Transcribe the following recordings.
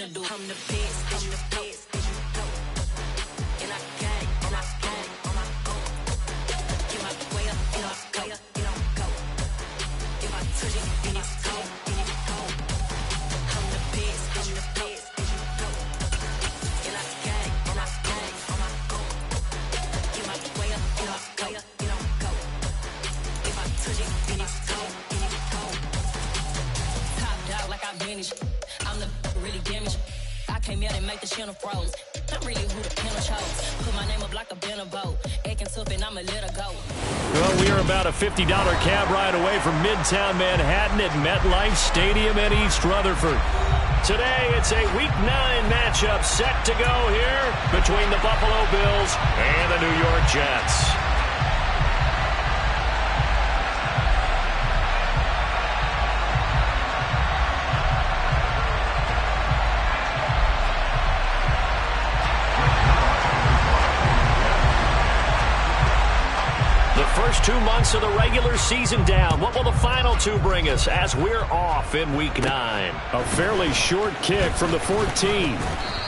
I'm the best, I'm the best, and I got it, and I got it on my own. Get my way up, and I go, and I go. If I touch it, then it's cold, then it's cold. I'm the best, I'm the best, and I got it, and I got it on my own. Get my way up, and I go, and I go. If I touch it, then it's cold, then it's cold. Top dog like I manage. I'm the really damaged. I came out and make the channel froze. I'm really who the panel chose. Put my name up like a banner boat. Acting tough and I'ma let her go. Well, we are about a $50 cab ride away from Midtown Manhattan at MetLife Stadium in East Rutherford. Today, it's a Week 9 matchup set to go here between the Buffalo Bills and the New York Jets. First 2 months of the regular season down. What will the final two bring us as we're off in Week 9? A fairly short kick from the 14.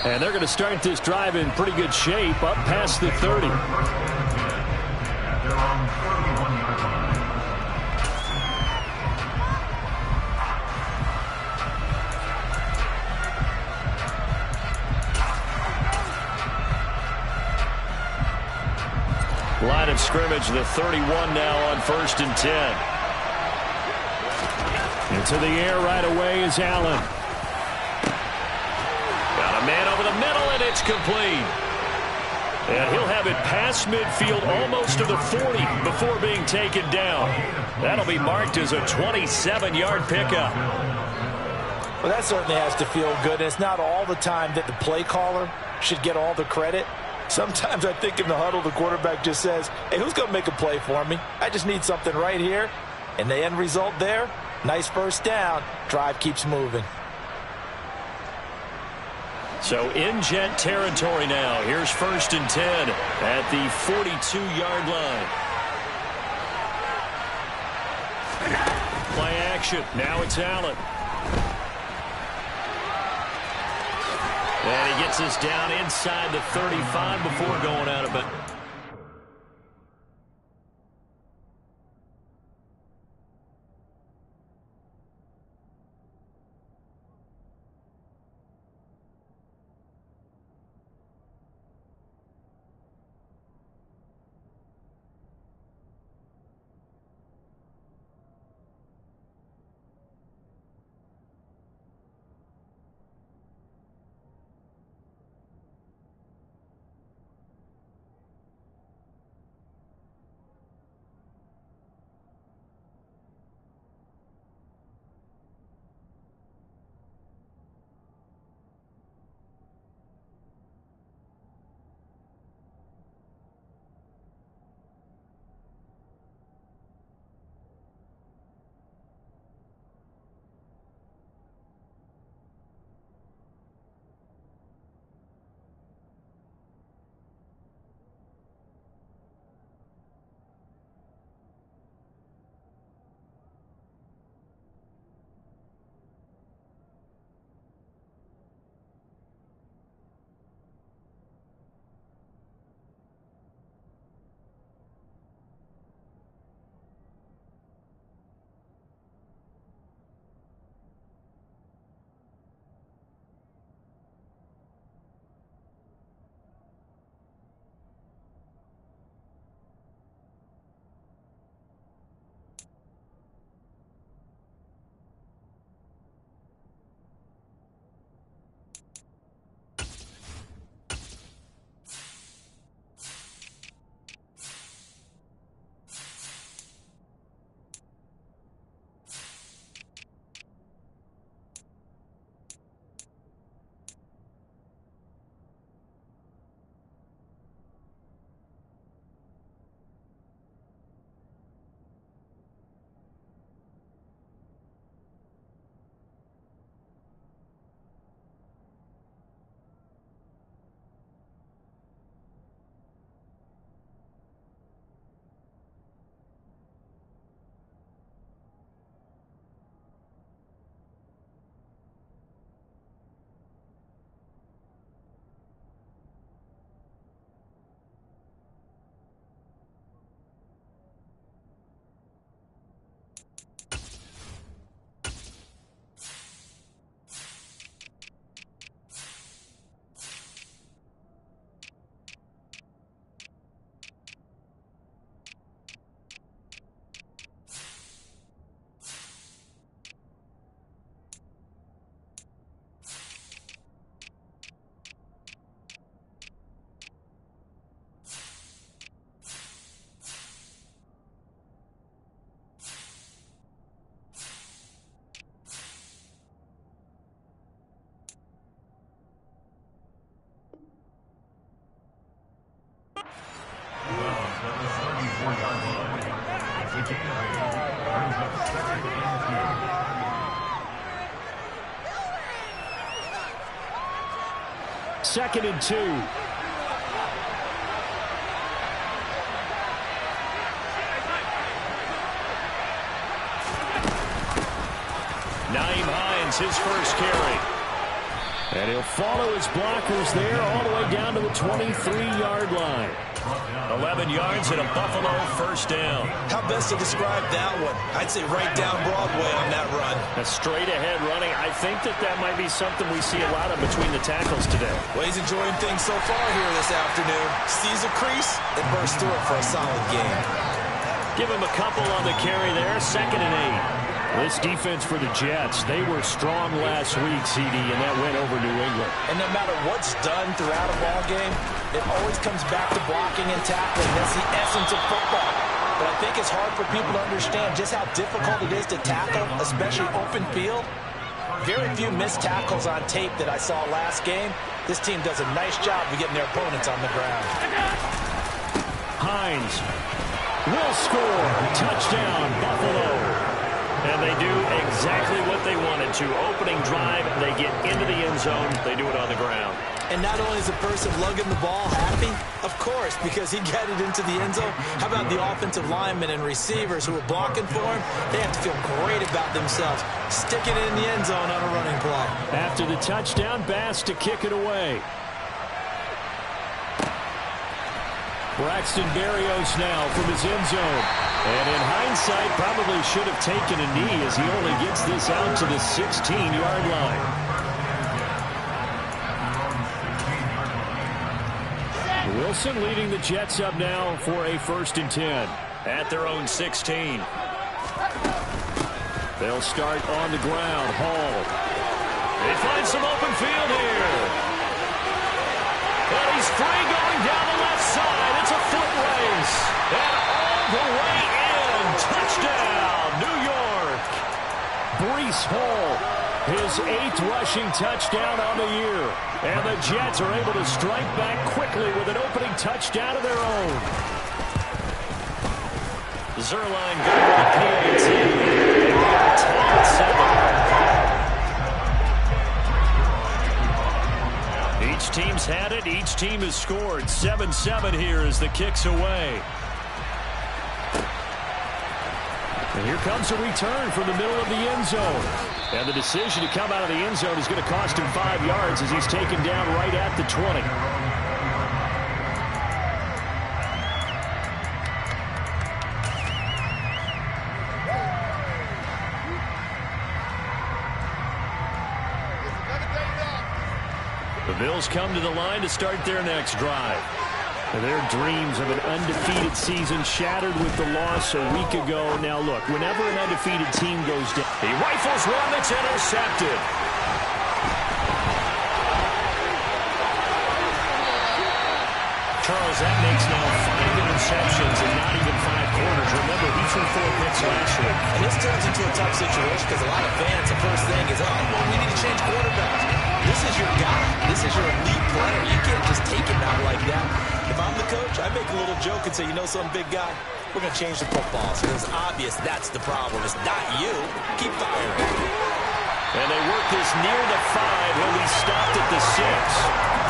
And they're going to start this drive in pretty good shape up past the 30. Line of scrimmage, the 31 now on 1st and 10. Into the air right away is Allen. Got a man over the middle, and it's complete. And he'll have it past midfield almost to the 40 before being taken down. That'll be marked as a 27-yard pickup. Well, that certainly has to feel good. It's not all the time that the play caller should get all the credit. Sometimes I think in the huddle, the quarterback just says, hey, who's going to make a play for me? I just need something right here. And the end result there, nice first down. Drive keeps moving. So in Jet territory now. Here's 1st and 10 at the 42-yard line. Play action. Now it's Allen. And he gets us down inside the 35 before going out of bounds. 2nd and 2. Naeem Hines, his first carry. And he'll follow his blockers there all the way down to the 23-yard line. 11 yards and a Buffalo first down. How best to describe that one? I'd say right down Broadway on that run. A straight-ahead running. I think that might be something we see a lot of between the tackles today. Well, he's enjoying things so far here this afternoon. Sees a crease and bursts through it for a solid game. Give him a couple on the carry there. 2nd and 8. This defense for the Jets, they were strong last week, CD, and that went over New England. And no matter what's done throughout a ball game, it always comes back to blocking and tackling. That's the essence of football. But I think it's hard for people to understand just how difficult it is to tackle, especially open field. Very few missed tackles on tape that I saw last game. This team does a nice job of getting their opponents on the ground. Hines will score. Touchdown, Buffalo. And they do exactly what they wanted to. Opening drive, they get into the end zone. They do it on the ground. And not only is the person lugging the ball happy, of course, because he got it into the end zone. How about the offensive linemen and receivers who are blocking for him? They have to feel great about themselves, sticking it in the end zone on a running play. After the touchdown, Bass to kick it away. Braxton Berrios now from his end zone. And in hindsight, probably should have taken a knee as he only gets this out to the 16-yard line. Wilson leading the Jets up now for a 1st and 10 at their own 16. They'll start on the ground. Hall. They find some open field here. And he's free going down the left side. It's a foot race. And all the way in. Touchdown, New York. Breece Hall, his 8th rushing touchdown on the year. And the Jets are able to strike back quickly with an opening touchdown of their own. Zerline going to the PAT. Tied at 7. Each team's had it. Each team has scored. 7-7 here as the kick's away. And here comes a return from the middle of the end zone. And the decision to come out of the end zone is going to cost him 5 yards as he's taken down right at the 20. The Bills come to the line to start their next drive. Their dreams of an undefeated season shattered with the loss a week ago. Now look, whenever an undefeated team goes down, he rifles one that's intercepted. Charles, that makes now 5 interceptions and not even 5 quarters. Remember, he threw 4 picks last year. And this turns into a tough situation because a lot of fans, the first thing is, oh, well, we need to change quarterbacks. This is your guy. This is your elite player. You can't just take him out like that. If I'm the coach, I make a little joke and say, you know some big guy? We're going to change the football. So it's obvious that's the problem. It's not you. Keep firing. And they work this near the 5. He'll be stopped at the 6.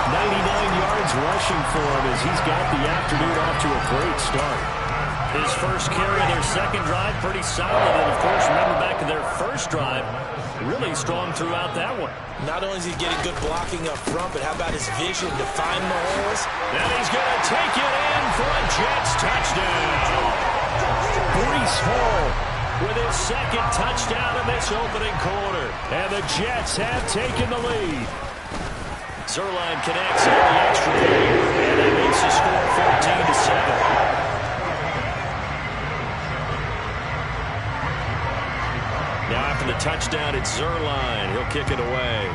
99 yards rushing for him as he's got the afternoon off to a great start. His first carry of their second drive, pretty solid. And, of course, remember back to their first drive, really strong throughout that one. Not only is he getting good blocking up front, but how about his vision to find the holes? And he's going to take it in for a Jets touchdown. Breece Hall with his 2nd touchdown in this opening quarter. And the Jets have taken the lead. Zerline connects on the extra point, and that makes the score 14-7. Now after the touchdown, it's Zerline. He'll kick it away.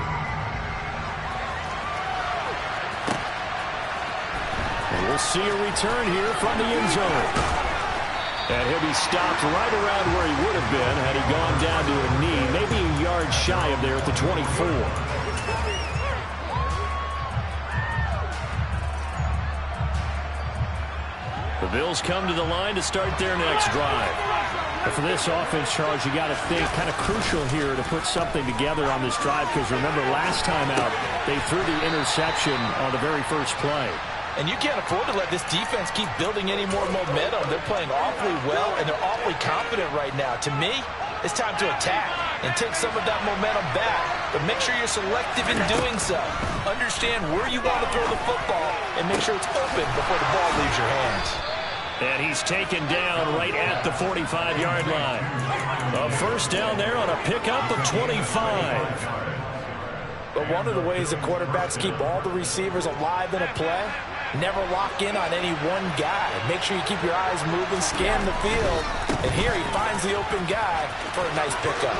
And we'll see a return here from the end zone. And he'll be stopped right around where he would have been had he gone down to a knee, maybe a yard shy of there at the 24. The The Bills come to the line to start their next drive. But for this offense, Charles, you got to think kind of crucial here to put something together on this drive, because remember last time out they threw the interception on the very first play. And you can't afford to let this defense keep building any more momentum. They're playing awfully well, and they're awfully confident right now. To me, it's time to attack and take some of that momentum back, but make sure you're selective in doing so. Understand where you want to throw the football and make sure it's open before the ball leaves your hands. And he's taken down right at the 45-yard line. A first down there on a pickup of 25. But one of the ways the quarterbacks keep all the receivers alive in a play, never lock in on any one guy. Make sure you keep your eyes moving, scan the field. And here he finds the open guy for a nice pickup.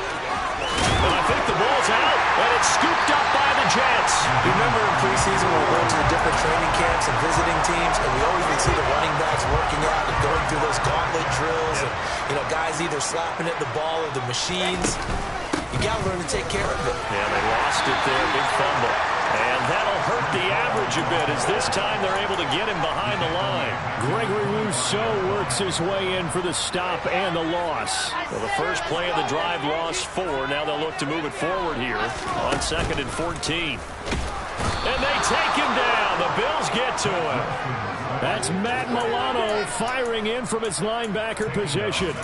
And I think the ball's out, and it's scooped up by the Jets. Remember in preseason when we go to the different training camps and visiting teams, and we always would see the running backs working out and going through those gauntlet drills, and guys either slapping at the ball or the machines. You got to learn to take care of it. Yeah, they lost it there, big fumble. And that'll hurt the average a bit, as this time they're able to get him behind the line. Gregory Rousseau works his way in for the stop and the loss. Well, the first play of the drive lost 4. Now they'll look to move it forward here on 2nd and 14. And they take him down. The Bills get to him. That's Matt Milano firing in from his linebacker position.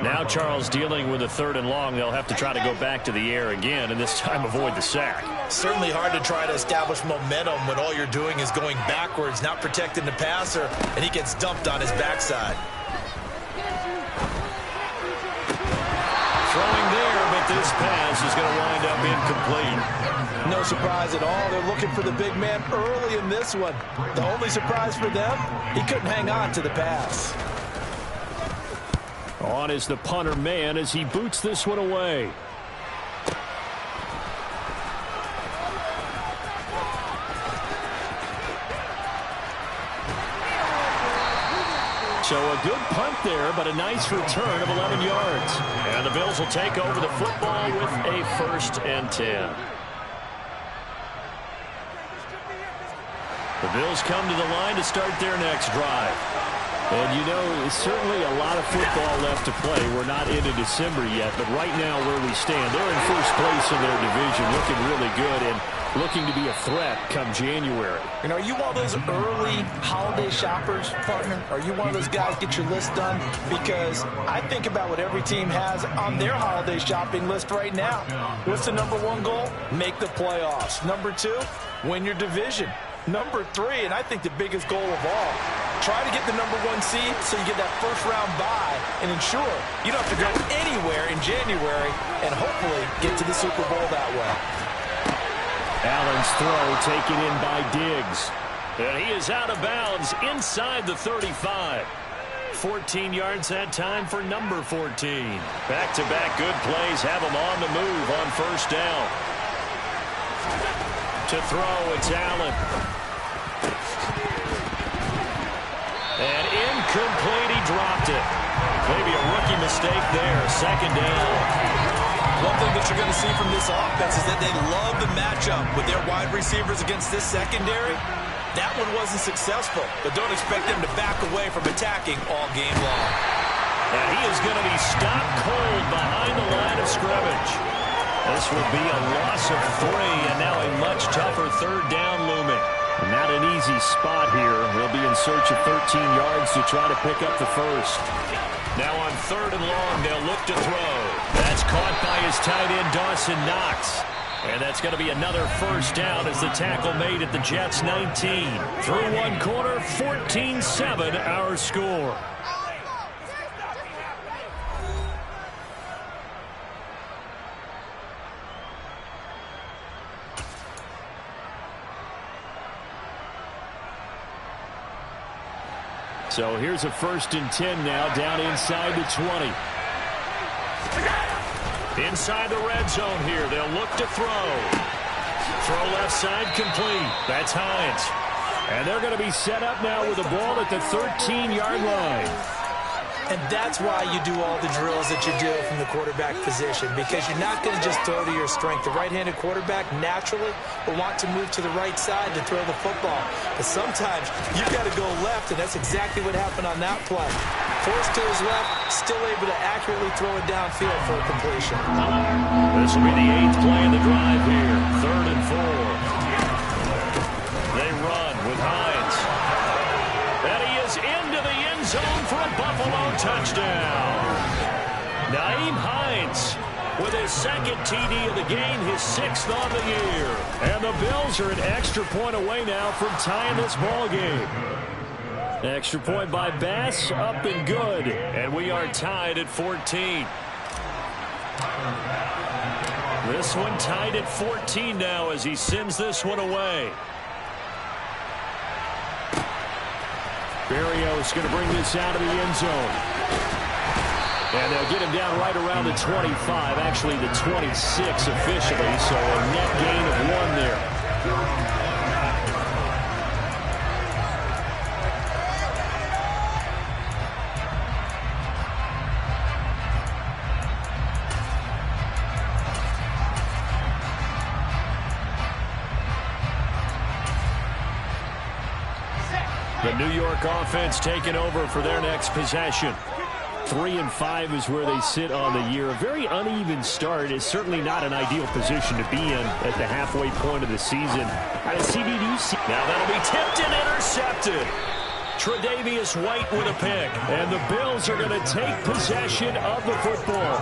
Now Charles dealing with a 3rd and long. They'll have to try to go back to the air again, and this time avoid the sack. Certainly hard to try to establish momentum when all you're doing is going backwards, not protecting the passer, and he gets dumped on his backside. Throwing there, but this pass is going to wind up incomplete. No surprise at all. They're looking for the big man early in this one. The only surprise for them, he couldn't hang on to the pass. On is the punter man as he boots this one away. So a good punt there, but a nice return of 11 yards. And the Bills will take over the football with a 1st and 10. The Bills come to the line to start their next drive. And there's certainly a lot of football left to play. We're not into December yet, but right now where we stand, they're in first place in their division, looking really good and looking to be a threat come January. Are you one of those early holiday shoppers, partner? Are you one of those guys get your list done? Because I think about what every team has on their holiday shopping list right now. What's the #1 goal? Make the playoffs. #2, win your division. #3, and I think the biggest goal of all, try to get the #1 seed so you get that first-round bye and ensure you don't have to go anywhere in January and hopefully get to the Super Bowl that way. Allen's throw taken in by Diggs. And he is out of bounds inside the 35. 14 yards that time for number 14. Back-to-back good plays have him on the move on first down. To throw, it's Allen. And incomplete, he dropped it. Maybe a rookie mistake there. 2nd down. One thing that you're going to see from this offense is that they love the matchup with their wide receivers against this secondary. That one wasn't successful, but don't expect them to back away from attacking all game long. And he is going to be stopped cold behind the line of scrimmage. This will be a loss of 3, and now a much tougher 3rd down looming. Not an easy spot here. They'll be in search of 13 yards to try to pick up the first. Now on 3rd and long, they'll look to throw. That's caught by his tight end, Dawson Knox. And that's going to be another first down as the tackle made at the Jets' 19. Through one quarter, 14-7 our score. So here's a 1st and 10 now, down inside the 20. Inside the red zone here, they'll look to throw. Throw left side complete. That's Hines. And they're going to be set up now with the ball at the 13-yard line. And that's why you do all the drills that you do from the quarterback position, because you're not going to just throw to your strength. The right-handed quarterback naturally will want to move to the right side to throw the football. But sometimes you've got to go left, and that's exactly what happened on that play. Forced to his left, still able to accurately throw it downfield for a completion. This will be the 8th play of the drive here. 3rd and 4. They run with Hines. And he is into the end zone for a Buffalo touchdown. Nyheim Hines with his 2nd TD of the game, his 6th on the year. And the Bills are an extra point away now from tying this ball game. Extra point by Bass, up and good. And we are tied at 14. This one tied at 14 now as he sends this one away. Berrios going to bring this out of the end zone. And they'll get him down right around the 25, actually the 26 officially, so a net gain of 1 there. The New York offense taking over for their next possession. 3-5 is where they sit on the year. A very uneven start. Is certainly not an ideal position to be in at the halfway point of the season. Now that'll be tipped and intercepted. Tre'Davious White with a pick. And the Bills are going to take possession of the football.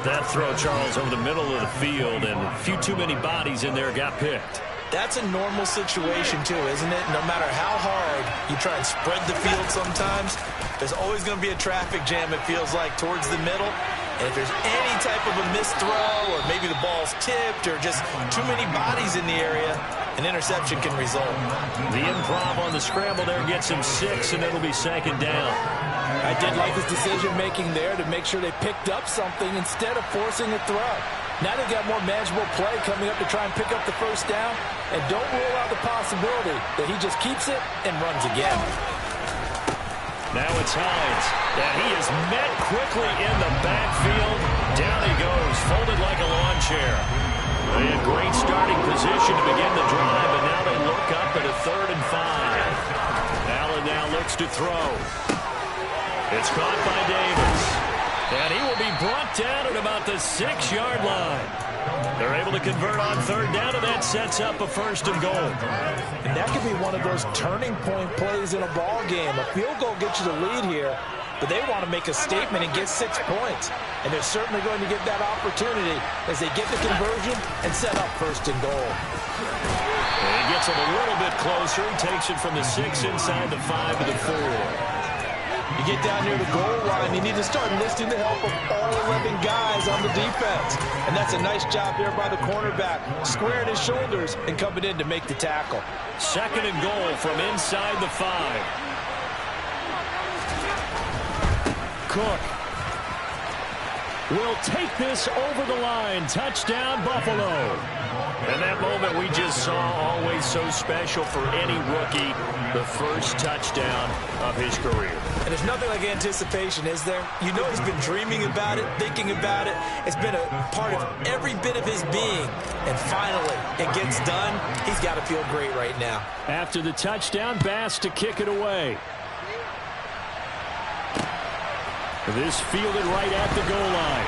That throw, Charles, over the middle of the field, and a few too many bodies in there got picked. That's a normal situation, too, isn't it? No matter how hard you try and spread the field sometimes, there's always going to be a traffic jam, it feels like, towards the middle. And if there's any type of a missed throw, or maybe the ball's tipped, or just too many bodies in the area, an interception can result. The improv on the scramble there gets him 6, and it'll be 2nd down. I did like his decision-making there to make sure they picked up something instead of forcing a throw. Now they've got more manageable play coming up to try and pick up the 1st down. And don't rule out the possibility that he just keeps it and runs again. Now it's Hines. And he is met quickly in the backfield. Down he goes, folded like a lawn chair. They had great starting position to begin the drive, and now they look up at a 3rd and 5. Allen now looks to throw. It's caught by Davis. And he will be brought down at about the 6-yard line. They're able to convert on 3rd down, and that sets up a 1st and goal. And that could be one of those turning point plays in a ball game. A field goal gets you the lead here, but they want to make a statement and get 6 points. And they're certainly going to get that opportunity as they get the conversion and set up 1st and goal. And he gets it a little bit closer. He takes it from the 6 inside the 5 to the 4. You get down near the goal line, you need to start enlisting the help of all 11 guys on the defense. And that's a nice job there by the cornerback, squaring his shoulders and coming in to make the tackle. 2nd and goal from inside the 5. Cook will take this over the line. Touchdown, Buffalo. And that moment we just saw, always so special for any rookie, the 1st touchdown of his career. And there's nothing like anticipation, is there? You know he's been dreaming about it, thinking about it. It's been a part of every bit of his being. And finally, it gets done. He's got to feel great right now. After the touchdown, Bass to kick it away. This fielded right at the goal line.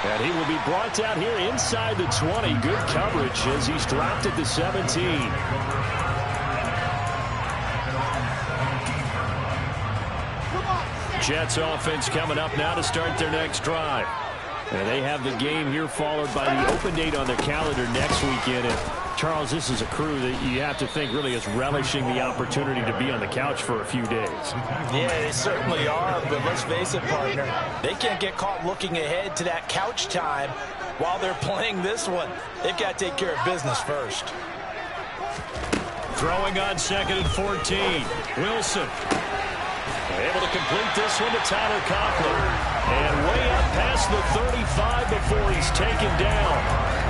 And he will be brought down here inside the 20. Good coverage as he's dropped at the 17. Jets offense coming up now to start their next drive. And they have the game here followed by the open date on their calendar next weekend. And Charles, this is a crew that you have to think really is relishing the opportunity to be on the couch for a few days. Yeah, they certainly are, but let's face it, partner. They can't get caught looking ahead to that couch time while they're playing this one. They've got to take care of business first. Throwing on 2nd and 14. Wilson able to complete this one to Tyler Conklin. And way up past the 35 before he's taken down.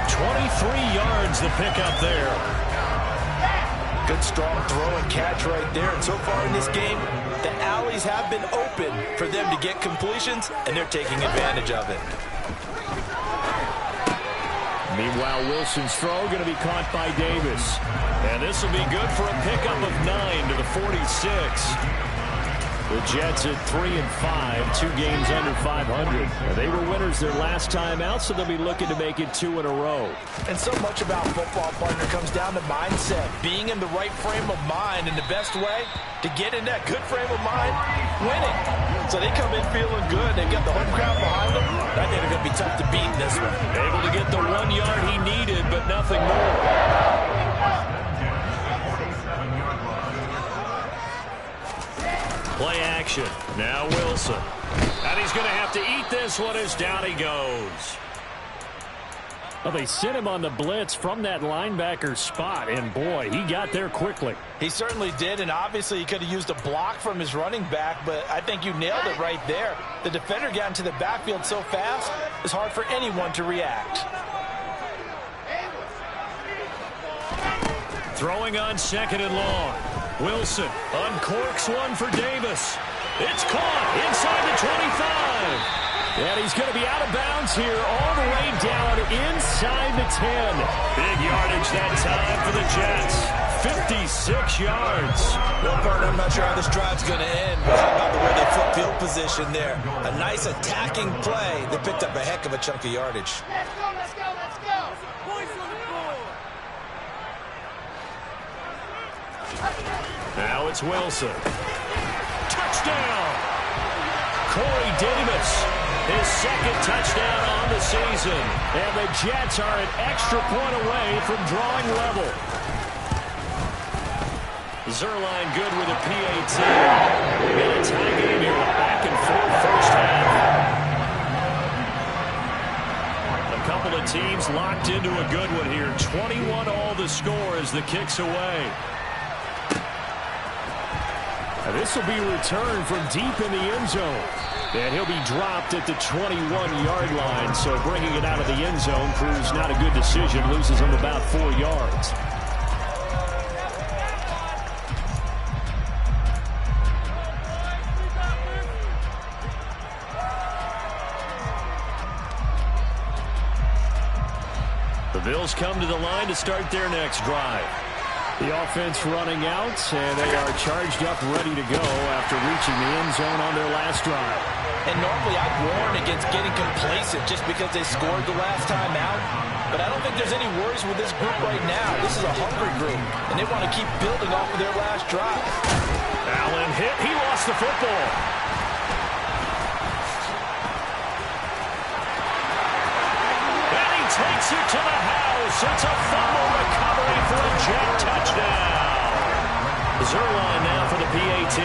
23 yards the pickup there. Good, strong throw and catch right there. And so far in this game, the alleys have been open for them to get completions, and they're taking advantage of it. Meanwhile, Wilson's throw going to be caught by Davis. And this will be good for a pickup of 9 to the 46. The Jets at 3-5, 2 games under 500. They were winners their last time out, so they'll be looking to make it 2 in a row. And so much about football, partner, comes down to mindset. Being in the right frame of mind, and the best way to get in that good frame of mind, winning. So they come in feeling good. They've got the home crowd behind them. I think they're going to be tough to beat in this one. Able to get the 1 yard he needed, but nothing more. Play action. Now Wilson. And he's going to have to eat this one as down he goes. Well, they sent him on the blitz from that linebacker spot, and boy, he got there quickly. He certainly did, and obviously he could have used a block from his running back, but I think you nailed it right there. The defender got into the backfield so fast, it's hard for anyone to react. Throwing on 2nd and long. Wilson uncorks one for Davis. It's caught inside the 25. And he's going to be out of bounds here all the way down inside the 10. Big yardage that time for the Jets. 56 yards. Well, partner, I'm not sure how this drive's going to end, but how about the way they flip field position there? A nice attacking play. They picked up a heck of a chunk of yardage. Let's go, let's go, let's go. Points on the board. Now it's Wilson. Touchdown! Corey Davis, his 2nd touchdown on the season. And the Jets are an extra point away from drawing level. Zerline good with a PAT. We've got a tie game here with back and forth first half. A couple of teams locked into a good one here. 21 all the score as the kick's away. And this will be returned from deep in the end zone. And he'll be dropped at the 21-yard line. So bringing it out of the end zone proves not a good decision. Loses him about 4 yards. The Bills come to the line to start their next drive. The offense running out, and they are charged up, ready to go after reaching the end zone on their last drive. And normally I'd warn against getting complacent just because they scored the last time out. But I don't think there's any worries with this group right now. This is a hungry group, and they want to keep building off of their last drive. Allen hit. He lost the football. And he takes it to the house. It's a fumble recovery for a Jet touchdown. Zerline now for the PAT.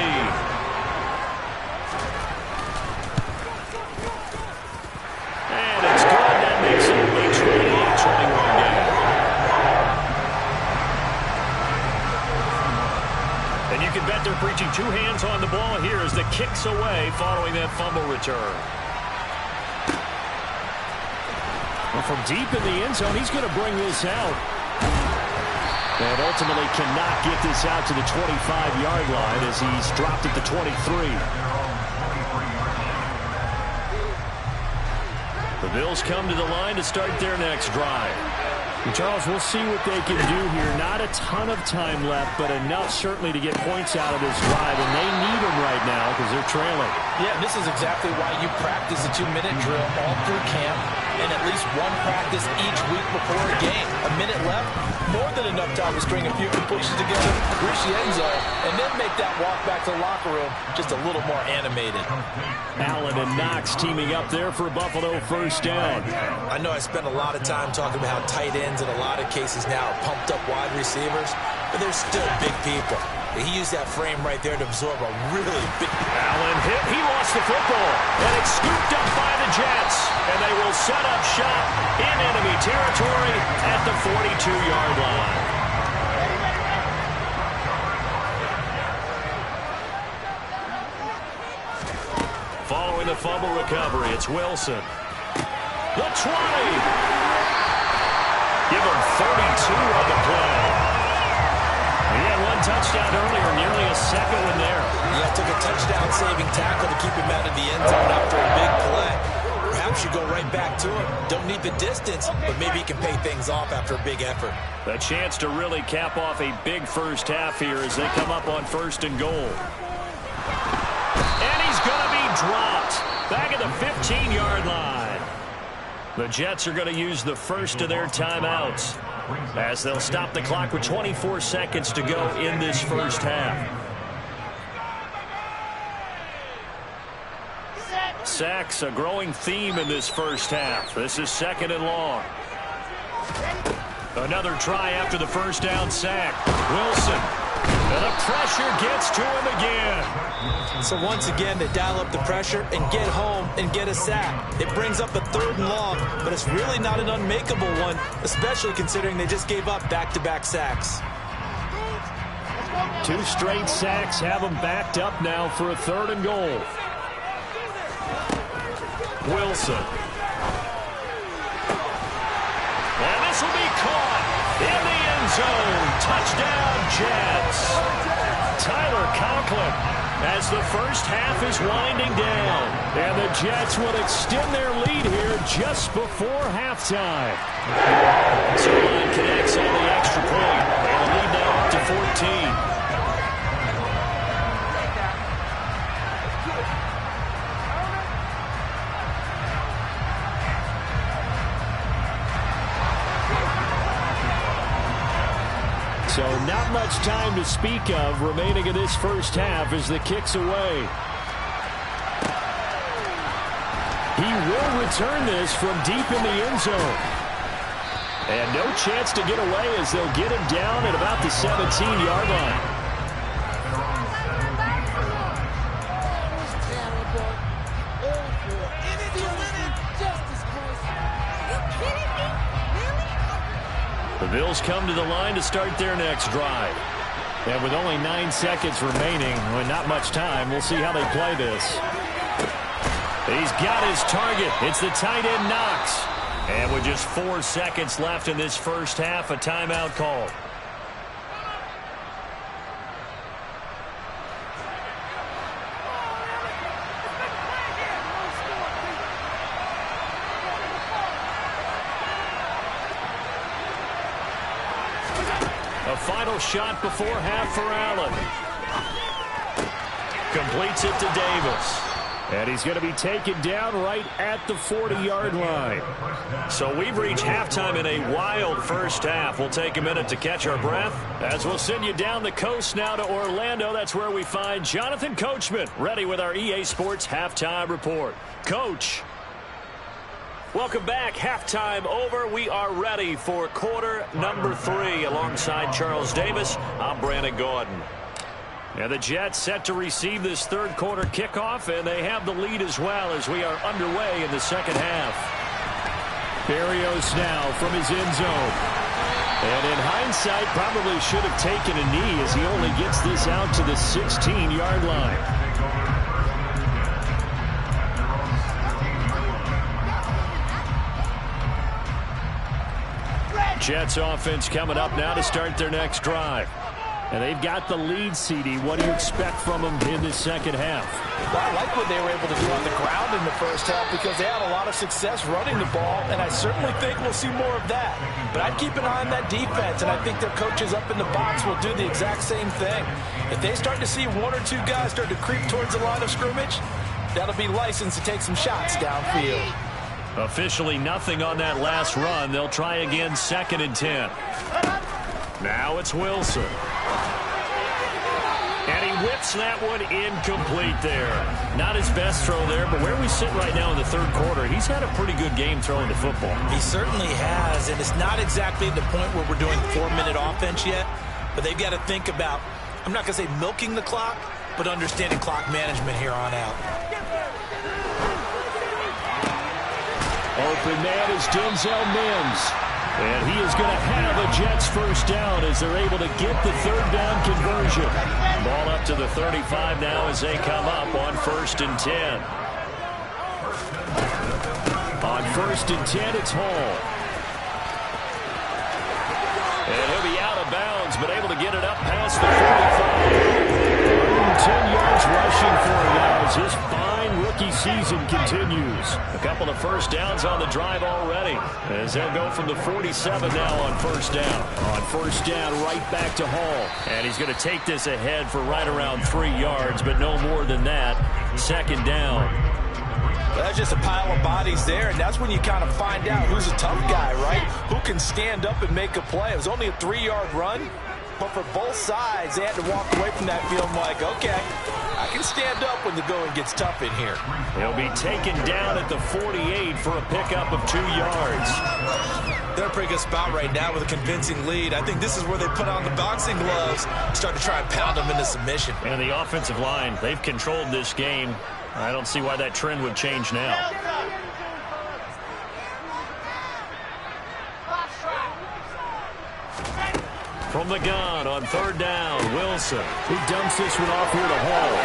And it's good. That makes it a 28-21 game. And you can bet they're preaching 2 hands on the ball here as the kick's away following that fumble return. Well, from deep in the end zone, he's going to bring this out. And ultimately cannot get this out to the 25-yard line as he's dropped at the 23. The Bills come to the line to start their next drive. And Charles, we'll see what they can do here. Not a ton of time left, but enough certainly to get points out of this drive. And they need them right now because they're trailing. Yeah, this is exactly why you practice a 2-minute drill all through camp and at least one practice each week before a game. A minute left, more than enough time to string a few completions together, reach the end zone, and then make that walk back to the locker room just a little more animated. Allen and Knox teaming up there for Buffalo first down. I know I spent a lot of time talking about how tight ends in a lot of cases now are pumped up wide receivers, but they're still big people. He used that frame right there to absorb a really big... Allen hit. He lost the football. And it's scooped up by the Jets. And they will set up shop in enemy territory at the 42-yard line. Following the fumble recovery, it's Wilson. The 20. Give him 32 on the play. Yeah, touchdown earlier, nearly a second one there. Yeah, took a touchdown-saving tackle to keep him out of the end zone after a big play. Perhaps you go right back to him. Don't need the distance, but maybe he can pay things off after a big effort. A chance to really cap off a big first half here as they come up on 1st and goal. And he's going to be dropped back at the 15-yard line. The Jets are going to use the first of their timeouts as they'll stop the clock with 24 seconds to go in this first half. Sacks, a growing theme in this first half. This is 2nd and long. Another try after the first down sack. Wilson. And the pressure gets to him again. So once again, they dial up the pressure and get home and get a sack. It brings up a 3rd and long, but it's really not an unmakeable one, especially considering they just gave up back-to-back sacks. 2 straight sacks have them backed up now for a 3rd and goal. Wilson. And this will be caught in the end zone. Touchdown, Jets. Tyler Conklin as the first half is winding down. And the Jets will extend their lead here just before halftime. So line connects on the extra point. And the lead now up to 14. So not much time to speak of remaining in this first half as the kick's away. He will return this from deep in the end zone. And no chance to get away as they'll get him down at about the 17-yard line. The Bills come to the line to start their next drive. And with only 9 seconds remaining, with not much time, we'll see how they play this. He's got his target. It's the tight end Knox. And with just 4 seconds left in this first half, a timeout call. A final shot before half for Allen. Completes it to Davis. And he's going to be taken down right at the 40-yard line. So we've reached halftime in a wild first half. We'll take a minute to catch our breath as we'll send you down the coast now to Orlando. That's where we find Jonathan Coachman ready with our EA Sports Halftime Report. Coach. Welcome back. Halftime over. We are ready for quarter number 3 alongside Charles Davis. I'm Brandon Gordon. And the Jets set to receive this third quarter kickoff, and they have the lead as well as we are underway in the second half. Berrios now from his end zone. And in hindsight, probably should have taken a knee as he only gets this out to the 16-yard line. Jets offense coming up now to start their next drive. And they've got the lead, CD. What do you expect from them in the second half? Well, I like what they were able to do on the ground in the first half because they had a lot of success running the ball, and I certainly think we'll see more of that. But I'd keep an eye on that defense, and I think their coaches up in the box will do the exact same thing. If they start to see 1 or 2 guys start to creep towards the line of scrimmage, that'll be licensed to take some shots downfield. Officially nothing on that last run. They'll try again 2nd and 10. Now it's Wilson. And he whips that one incomplete there. Not his best throw there, but where we sit right now in the third quarter, he's had a pretty good game throwing the football. He certainly has, and it's not exactly the point where we're doing 4-minute offense yet, but they've got to think about, I'm not going to say milking the clock, but understanding clock management here on out. Open man is Denzel Mims. And he is going to have a Jets first down as they're able to get the third down conversion. Ball up to the 35 now as they come up on 1st and 10. On 1st and 10, it's Hall. And he'll be out of bounds, but able to get it up past the 40. as his fine rookie season continues. A couple of first downs on the drive already, as they'll go from the 47 now on first down. On first down, right back to Hall. And he's going to take this ahead for right around 3 yards, but no more than that. Second down. That's just a pile of bodies there, and that's when you kind of find out who's a tough guy, right? Who can stand up and make a play. It was only a 3-yard run, but for both sides, they had to walk away from that feeling like, okay, I can stand up when the going gets tough in here. He'll be taken down at the 48 for a pickup of 2 yards. They're in a pretty good spot right now with a convincing lead. I think this is where they put on the boxing gloves, start to try and pound them into submission. And the offensive line, they've controlled this game. I don't see why that trend would change now. From the gun on third down, Wilson. He dumps this one off here to Hall.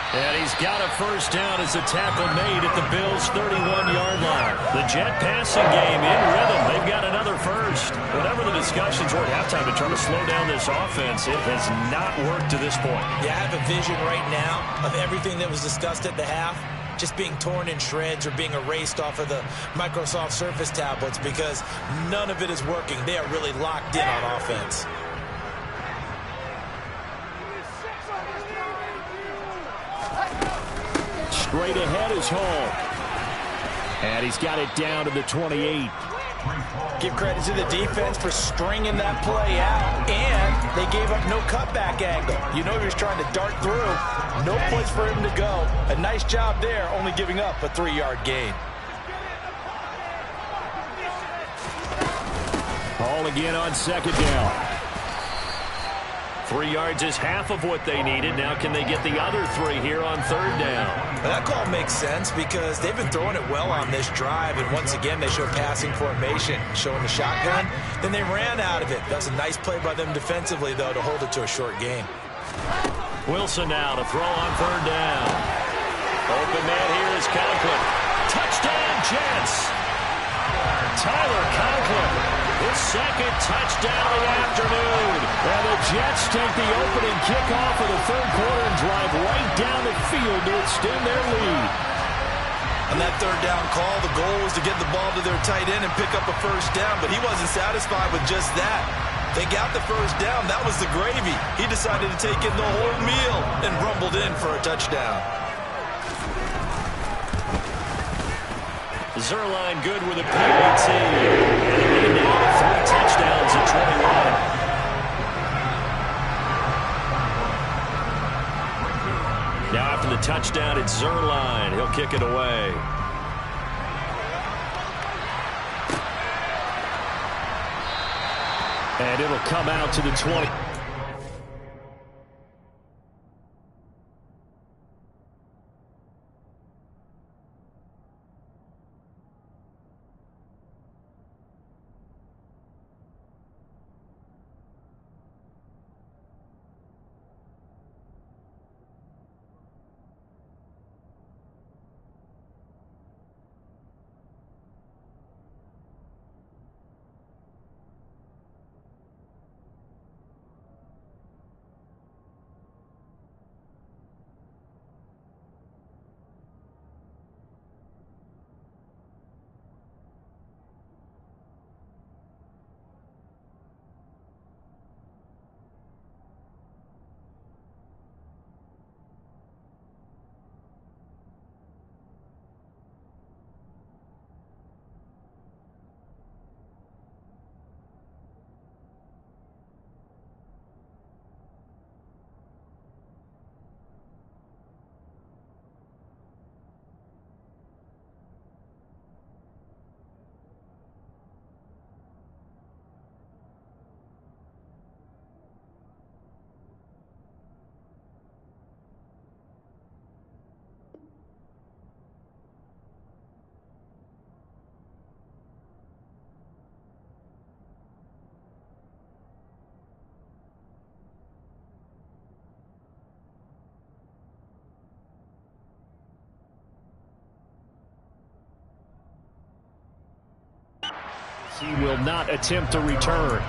And he's got a first down as a tackle made at the Bills' 31-yard line. The Jet passing game in rhythm. They've got another first. Whatever the discussions were at halftime to try to slow down this offense, it has not worked to this point. Yeah, I have a vision right now of everything that was discussed at the half just being torn in shreds or being erased off of the Microsoft Surface tablets because none of it is working. They are really locked in on offense. Straight ahead is Hall. And he's got it down to the 28. Give credit to the defense for stringing that play out, and they gave up no cutback angle. You know he was trying to dart through. No place for him to go. A nice job there, only giving up a 3-yard gain. Hall again on second down. 3 yards is half of what they needed. Now can they get the other 3 here on third down? Well, that call makes sense because they've been throwing it well on this drive, and once again they show passing formation, showing the shotgun. Then they ran out of it. That was a nice play by them defensively, though, to hold it to a short gain. Wilson now to throw on third down. Open man here is Conklin. Touchdown, Jets! Tyler Conklin, his second touchdown of the afternoon. And the Jets take the opening kickoff of the third quarter and drive right down the field to extend their lead. On that third down call, the goal was to get the ball to their tight end and pick up a first down, but he wasn't satisfied with just that. They got the first down. That was the gravy. He decided to take in the whole meal and rumbled in for a touchdown. Zerline good with a PAT. And now 3 touchdowns at 21. Now after the touchdown, it's Zerline. He'll kick it away. And it'll come out to the 20. He will not attempt to return.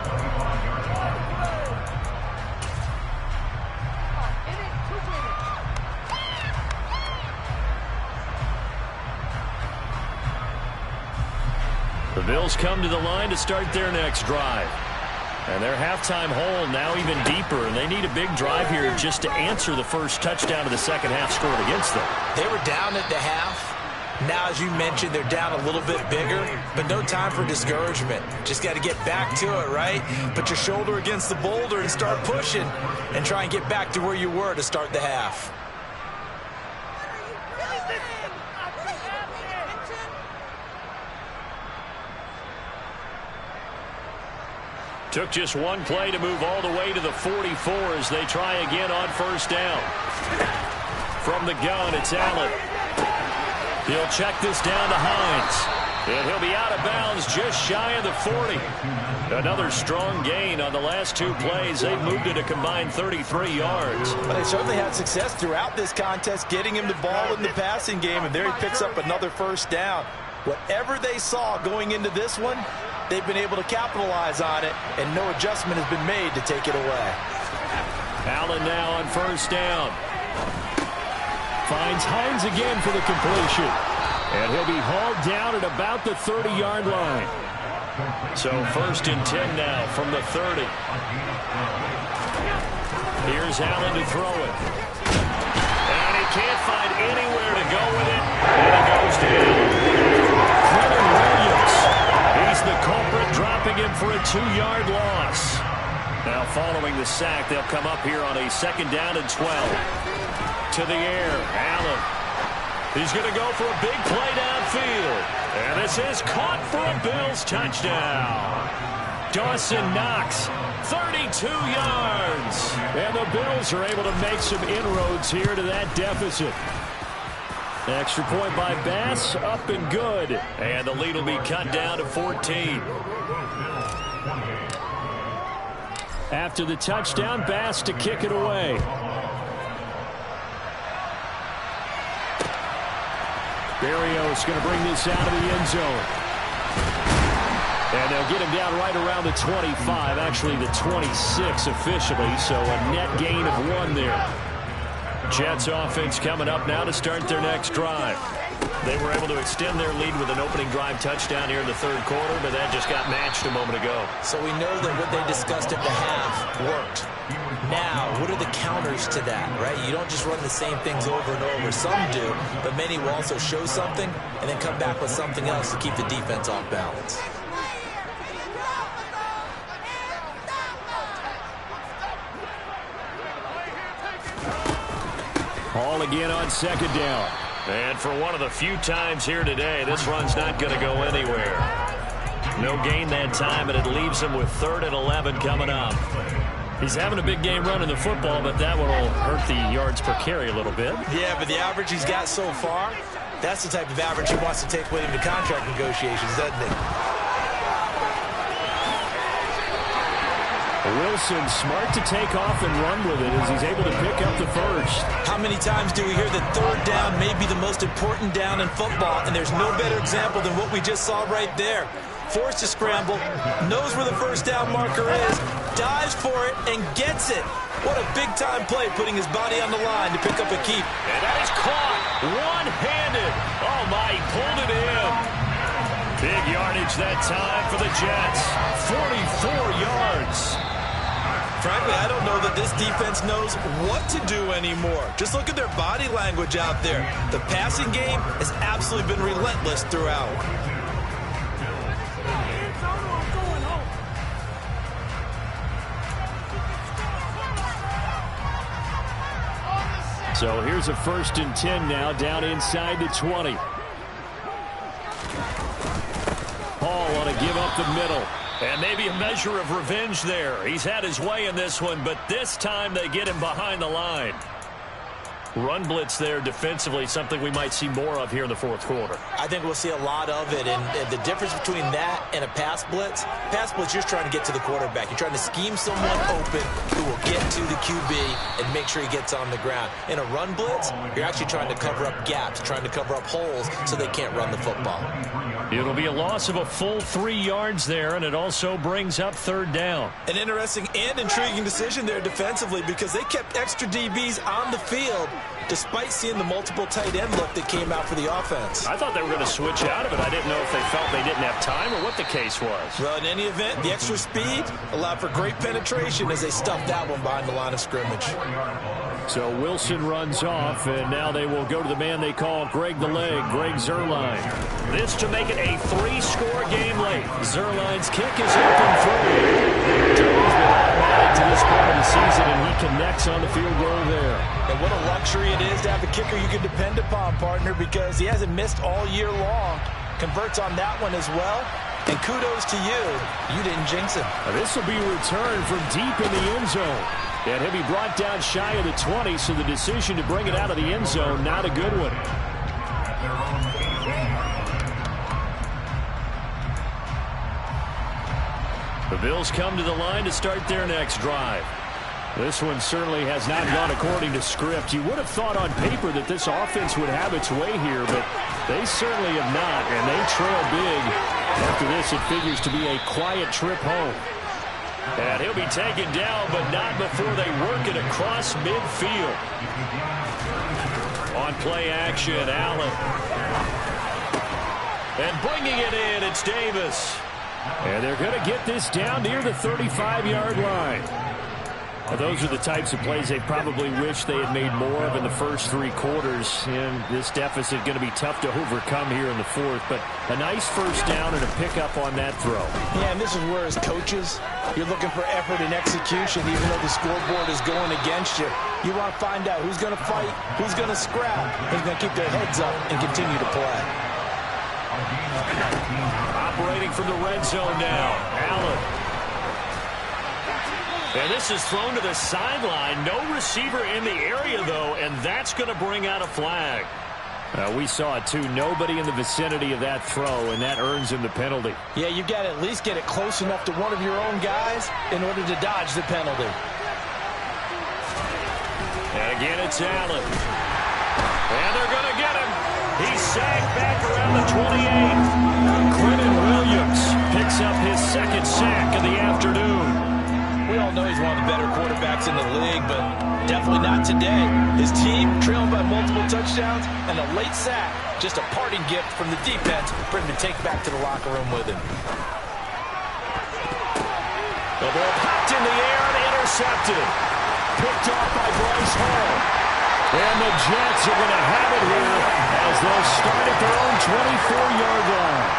The Bills come to the line to start their next drive. And their halftime hole now even deeper, and they need a big drive here just to answer the first touchdown of the second half scored against them. They were down at the half. Now, as you mentioned, they're down a little bit bigger, but no time for discouragement. Just got to get back to it, right? Put your shoulder against the boulder and start pushing and try and get back to where you were to start the half. Took just one play to move all the way to the 44 as they try again on first down. From the gun, it's Allen. He'll check this down to Hines. And he'll be out of bounds just shy of the 40. Another strong gain on the last two plays. They've moved it a combined 33 yards. Well, they certainly had success throughout this contest, getting him the ball in the passing game, and there he picks up another first down. Whatever they saw going into this one, they've been able to capitalize on it, and no adjustment has been made to take it away. Allen now on first down. Finds Hines again for the completion. And he'll be hauled down at about the 30-yard line. So 1st and 10 now from the 30. Here's Allen to throw it. And he can't find anywhere to go with it. And he goes down. Quentin Williams. He's the culprit, dropping him for a 2-yard loss. Now following the sack, they'll come up here on a 2nd down and 12. To the air, Allen. He's going to go for a big play downfield. And this is caught for a Bills touchdown. Dawson Knox, 32 yards. And the Bills are able to make some inroads here to that deficit. Extra point by Bass, up and good. And the lead will be cut down to 14. After the touchdown, Bass to kick it away. Berrios going to bring this out of the end zone. And they'll get him down right around the 25, actually the 26 officially, so a net gain of 1 there. Jets offense coming up now to start their next drive. They were able to extend their lead with an opening drive touchdown here in the 3rd quarter, but that just got matched a moment ago. So we know that what they discussed at the half worked. Now, what are the counters to that, right? You don't just run the same things over and over. Some do, but many will also show something and then come back with something else to keep the defense off balance. Hall again on 2nd down. And for one of the few times here today, this run's not going to go anywhere. No gain that time, and it leaves him with 3rd and 11 coming up. He's having a big game running the football, but that one will hurt the yards per carry a little bit. Yeah, but the average he's got so far, that's the type of average he wants to take with him to contract negotiations, doesn't he? Wilson smart to take off and run with it as he's able to pick up the first. How many times do we hear that 3rd down may be the most important down in football, and there's no better example than what we just saw right there. Forced to scramble, knows where the first down marker is, dives for it, and gets it. What a big-time play, putting his body on the line to pick up a keep. And that is caught one-handed. Oh, my, he pulled it in. Big yardage that time for the Jets. 44 yards. Frankly, I don't know that this defense knows what to do anymore. Just look at their body language out there. The passing game has absolutely been relentless throughout. So here's a 1st and 10 now, down inside the 20. Hall want to give up the middle. And maybe a measure of revenge there. He's had his way in this one, but this time they get him behind the line. Run blitz there defensively, something we might see more of here in the 4th quarter. I think we'll see a lot of it, and the difference between that and a pass blitz, you're just trying to get to the quarterback. You're trying to scheme someone open who will get to the QB and make sure he gets on the ground. In a run blitz, you're actually trying to cover up gaps, trying to cover up holes so they can't run the football. It'll be a loss of a full 3 yards there, and it also brings up third down. An interesting and intriguing decision there defensively because they kept extra DBs on the field despite seeing the multiple tight end look that came out for the offense. I thought they were going to switch out of it. I didn't know if they felt they didn't have time or what the case was. Well, in any event, the extra speed allowed for great penetration as they stuffed that one behind the line of scrimmage. So Wilson runs off, and now they will go to the man they call Greg the Leg, Greg Zuerlein. This to make it a 3-score game late. Zuerlein's kick is up and through. Joey's been automatic to this point of the season, and he connects on the field goal there. And what a luxury it is to have a kicker you can depend upon, partner, because he hasn't missed all year long. Converts on that one as well. And kudos to you. You didn't jinx him. Now this will be returned from deep in the end zone. And he'll be brought down shy of the 20, so the decision to bring it out of the end zone, not a good one. The Bills come to the line to start their next drive. This one certainly has not gone according to script. You would have thought on paper that this offense would have its way here, but they certainly have not, and they trail big. After this, it figures to be a quiet trip home. And he'll be taken down, but not before they work it across midfield. On play action, Allen. And bringing it in, it's Davis. And they're going to get this down near the 35-yard line. Well, those are the types of plays they probably wish they had made more of in the first 3 quarters. And this deficit going to be tough to overcome here in the 4th. But a nice first down and a pickup on that throw. Yeah, and this is where as coaches, you're looking for effort and execution even though the scoreboard is going against you. You want to find out who's going to fight, who's going to scrap, who's going to keep their heads up and continue to play. Operating from the red zone now, Allen. And this is thrown to the sideline. No receiver in the area, though, and that's going to bring out a flag. We saw it, too. Nobody in the vicinity of that throw, and that earns him the penalty. Yeah, you've got to at least get it close enough to one of your own guys in order to dodge the penalty. And again, it's Allen. And they're going to get him. He's sacked back around the 28. Quentin Williams picks up his 2nd sack of the afternoon. We all know he's one of the better quarterbacks in the league, but definitely not today. His team trailing by multiple touchdowns and a late sack. Just a parting gift from the defense for him to take back to the locker room with him. The ball popped in the air and intercepted. Picked off by Bryce Hall. And the Jets are going to have it here as they'll start at their own 24-yard line.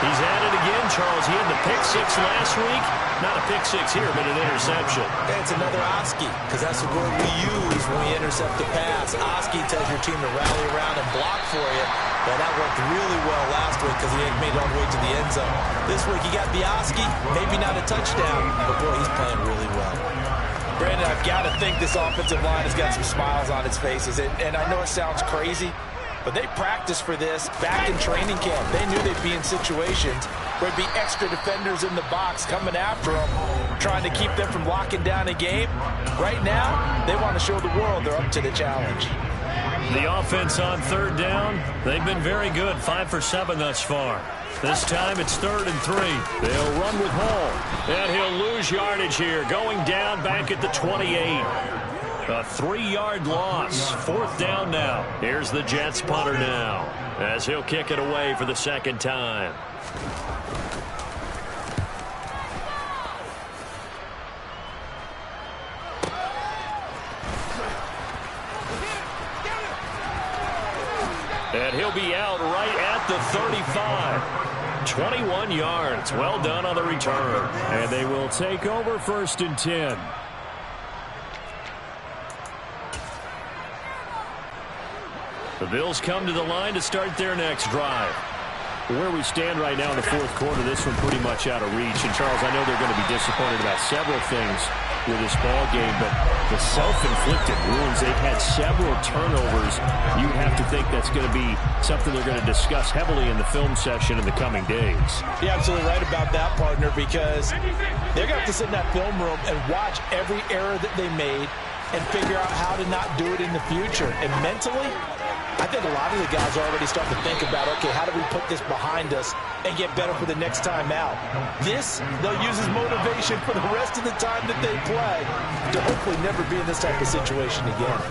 He's at it again, Charles. He had the pick 6 last week. Not a pick 6 here, but an interception. And it's another Oski, because that's the word we use when we intercept the pass. Oski tells your team to rally around and block for you. Well, that worked really well last week because he made it all the way to the end zone. This week he got the Oski, maybe not a touchdown, but boy, he's playing really well. Brandon, I've got to think this offensive line has got some smiles on its faces. And I know it sounds crazy, but they practiced for this back in training camp. They knew they'd be in situations where there'd be extra defenders in the box coming after them, trying to keep them from locking down a game. Right now, they want to show the world they're up to the challenge. The offense on 3rd down, they've been very good, 5 for 7 thus far. This time it's 3rd and 3. They'll run with Hall, and he'll lose yardage here, going down back at the 28. A 3-yard loss. 4th down now. Here's the Jets punter now, as he'll kick it away for the 2nd time. And he'll be out right at the 35. 21 yards. Well done on the return. And they will take over 1st and 10. The Bills come to the line to start their next drive. Where we stand right now in the 4th quarter, this one pretty much out of reach. And, Charles, I know they're going to be disappointed about several things with this ball game, but the self-inflicted wounds, they've had several turnovers. You have to think that's going to be something they're going to discuss heavily in the film session in the coming days. You're absolutely right about that, partner, because they're going to have to sit in that film room and watch every error that they made and figure out how to not do it in the future. And mentally, I think a lot of the guys are already starting to think about, okay, how do we put this behind us and get better for the next time out? This, they'll use as motivation for the rest of the time that they play to hopefully never be in this type of situation again.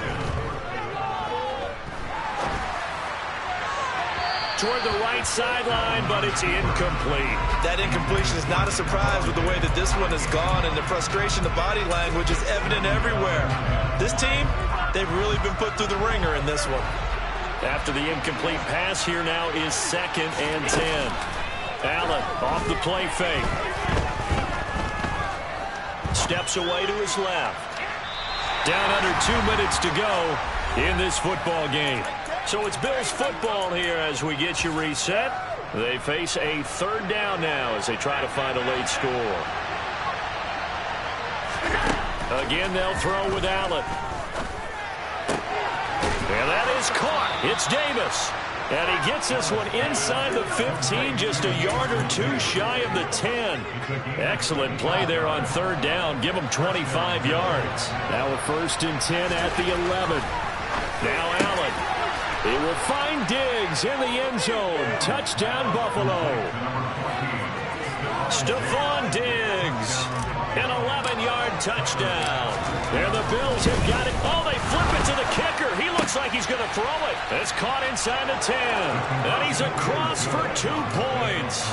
Toward the right sideline, but it's incomplete. That incompletion is not a surprise with the way that this one has gone, and the frustration, the body language is evident everywhere. This team, they've really been put through the ringer in this one. After the incomplete pass, here now is 2nd and 10. Allen off the play fake. Steps away to his left. Down under 2 minutes to go in this football game. So it's Bills football here as we get you reset. They face a 3rd down now as they try to find a late score. Again, they'll throw with Allen. And that is caught. It's Davis. And he gets this one inside the 15, just a yard or 2 shy of the 10. Excellent play there on 3rd down. Give him 25 yards. Now a 1st and 10 at the 11. Now Allen. He will find Diggs in the end zone. Touchdown, Buffalo. Stephon Diggs. An 11-yard touchdown. There the Bills have got it. Oh, they flip it to the kicker. He looks like he's going to throw it. It's caught inside the 10. And he's across for 2 points.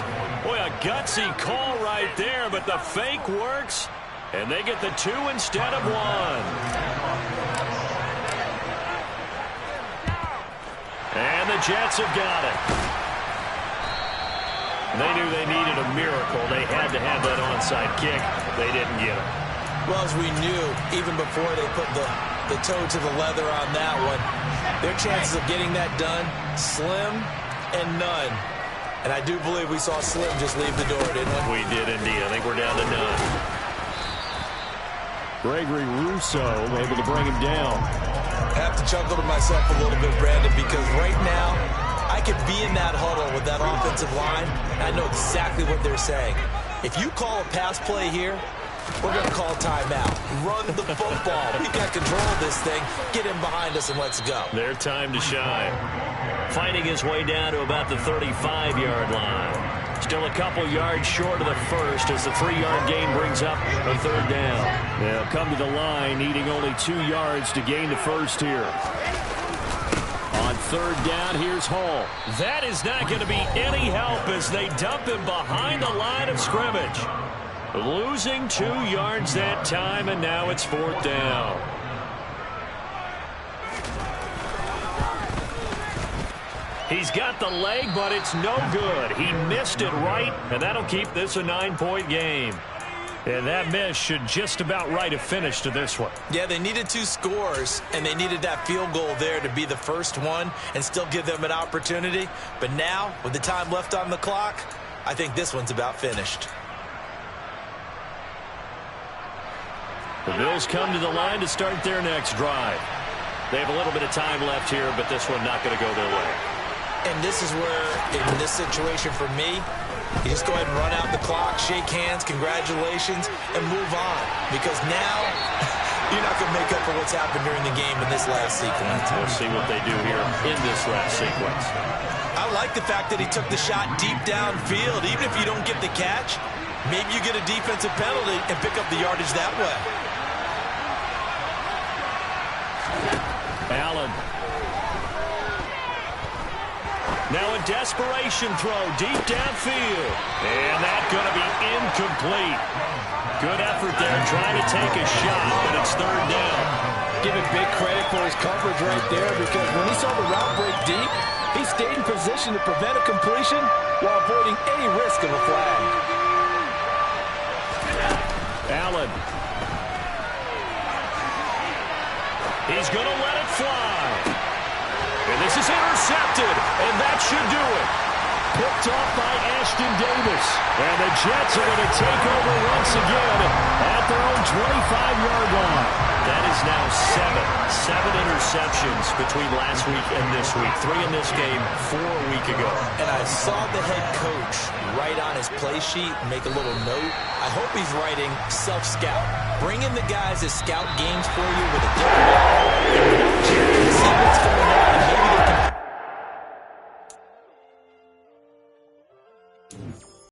Boy, a gutsy call right there, but the fake works. And they get the 2 instead of 1. And the Jets have got it. They knew they needed a miracle. They had to have that onside kick. They didn't get it. Well, as we knew, even before they put the toe to the leather on that one, their chances of getting that done, slim and none. And I do believe we saw Slim just leave the door, didn't we? We did indeed. I think we're down to none. Gregory Rousseau able to bring him down. I have to chuckle to myself a little bit, Brandon, because right now I could be in that huddle with that offensive line, and I know exactly what they're saying. If you call a pass play here, we're going to call timeout. Run the football. We got control of this thing. Get him behind us and let's go. Their time to shine. Fighting his way down to about the 35-yard line. Still a couple yards short of the first as the 3-yard gain brings up a 3rd down. They'll come to the line needing only 2 yards to gain the first here. On 3rd down, here's Hall. That is not going to be any help as they dump him behind the line of scrimmage. Losing 2 yards that time, and now it's 4th down. He's got the leg, but it's no good. He missed it right, and that'll keep this a 9-point game. And that miss should just about write a finish to this one. Yeah, they needed 2 scores, and they needed that field goal there to be the first one and still give them an opportunity. But now, with the time left on the clock, I think this one's about finished. The Bills come to the line to start their next drive. They have a little bit of time left here, but this one not going to go their way. And this is where, in this situation for me, you just go ahead and run out the clock, shake hands, congratulations, and move on. Because now, you're not going to make up for what's happened during the game in this last sequence. We'll see what they do here in this last sequence. I like the fact that he took the shot deep downfield. Even if you don't get the catch, maybe you get a defensive penalty and pick up the yardage that way. Allen. Now a desperation throw deep downfield. And that's going to be incomplete. Good effort there trying to take a shot, but it's 3rd down. Give him big credit for his coverage right there because when he saw the route break deep, he stayed in position to prevent a completion while avoiding any risk of a flag. Allen. He's going to let it fly. And this is intercepted, and that should do it. Picked off by Ashton Davis. And the Jets are going to take over once again at their own 25-yard line. That is now 7 interceptions between last week and this week. 3 in this game, 4 a week ago. And I saw the head coach write on his play sheet, make a little note. I hope he's writing self-scout. Bring in the guys that scout games for you with a different eye. See what's going on, and maybe